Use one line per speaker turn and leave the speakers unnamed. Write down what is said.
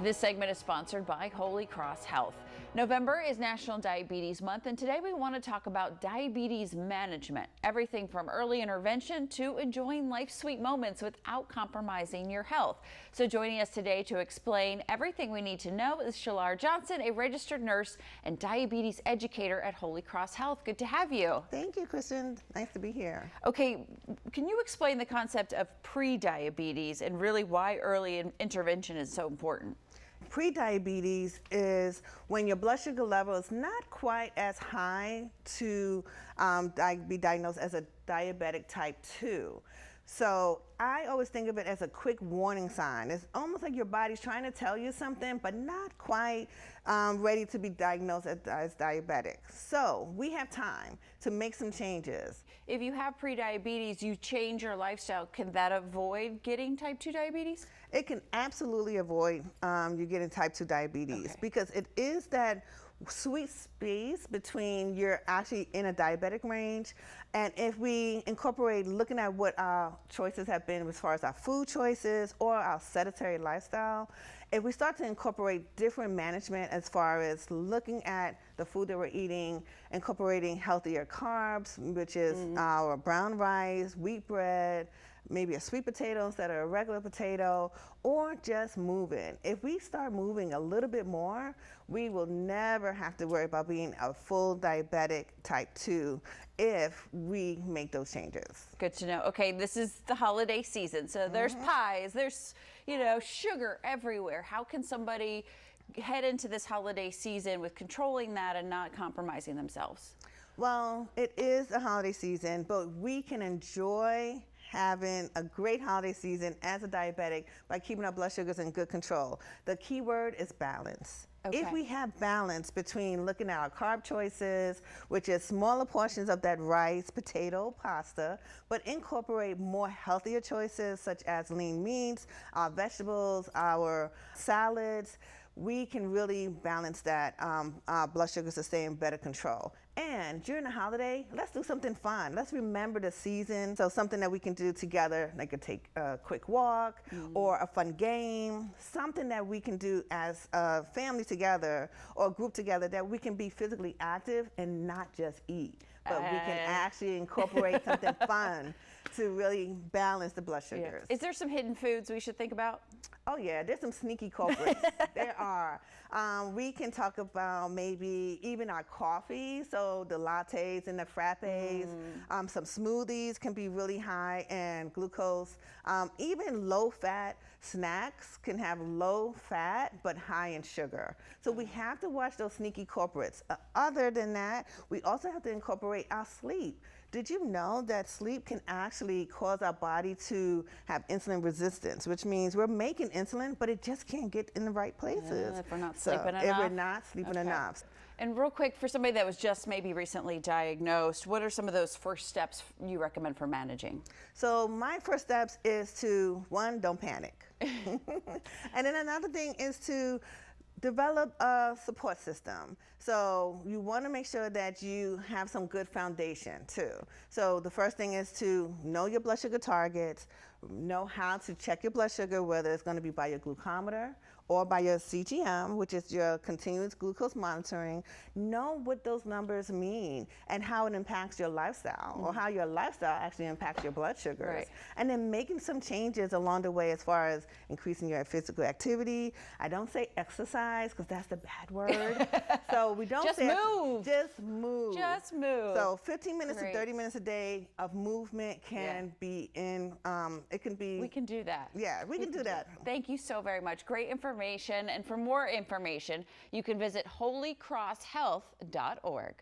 This segment is sponsored by Holy Cross Health. November is National Diabetes Month, and today we want to talk about diabetes management. Everything from early intervention to enjoying life's sweet moments without compromising your health. So joining us today to explain everything we need to know is Shalar Johnson, a registered nurse and diabetes educator at Holy Cross Health. Good to have you.
Thank you, Kristen. Nice to be here.
Okay, can you explain the concept of pre-diabetes and really why early intervention is so important?
Pre-diabetes is when your blood sugar level is not quite as high to be diagnosed as a diabetic type 2. So I always think of it as a quick warning sign. It's almost like your body's trying to tell you something, but not quite ready to be diagnosed as diabetic. So we have time to make some changes.
If you have pre-diabetes, you change your lifestyle. Can that avoid getting type 2 diabetes?
It can absolutely avoid you getting type 2 diabetes because it is that sweet space between you're actually in a diabetic range, and if we incorporate looking at what our choices have been as far as our food choices or our sedentary lifestyle, if we start to incorporate different management as far as looking at the food that we're eating, incorporating healthier carbs, which is our brown rice, wheat bread, maybe a sweet potato instead of a regular potato, or just moving. If we start moving a little bit more, we will never have to worry about being a full diabetic type 2 if we make those changes.
Good to know. Okay, this is the holiday season, so there's pies, there's, sugar everywhere. How can somebody head into this holiday season with controlling that and not compromising themselves?
Well, it is a holiday season, but we can enjoy having a great holiday season as a diabetic by keeping our blood sugars in good control. The key word is balance.
Okay.
If we have balance between looking at our carb choices, which is smaller portions of that rice, potato, pasta, but incorporate more healthier choices such as lean meats, our vegetables, our salads, we can really balance that our blood sugars to stay in better control. And during the holiday, let's do something fun. Let's remember the season. So something that we can do together, like take a quick walk or a fun game, something that we can do as a family together or a group together that we can be physically active and not just eat, but we can actually incorporate something fun to really balance the blood sugars.
Is there some hidden foods we should think about?
Oh yeah, there's some sneaky culprits. There are. We can talk about maybe even our coffee, so the lattes and the frappes. Some smoothies can be really high in glucose. Even low-fat snacks can have low fat but high in sugar. So we have to watch those sneaky culprits. Other than that, we also have to incorporate our sleep. Did you know that sleep can actually cause our body to have insulin resistance, which means we're making insulin, but it just can't get in the right places.
If we're not sleeping enough.
If we're not sleeping enough.
And real quick, for somebody that was just maybe recently diagnosed, what are some of those first steps you recommend for managing?
So my first steps is to, one, don't panic. And then another thing is to develop a support system. So you want to make sure that you have some good foundation too. So the first thing is to know your blood sugar targets, know how to check your blood sugar, whether it's going to be by your glucometer or by your CGM, which is your continuous glucose monitoring. Know what those numbers mean and how it impacts your lifestyle or how your lifestyle actually impacts your blood sugars.
Right.
And then making some changes along the way as far as increasing your physical activity. I don't say exercise because that's the bad word. So we don't
just
say
move.
Just move.
Just move.
So 15 minutes to 30 minutes a day of movement can be in, it can be.
We can do that.
Yeah, we can do that.
Thank you so very much. Great information. And for more information, you can visit holycrosshealth.org.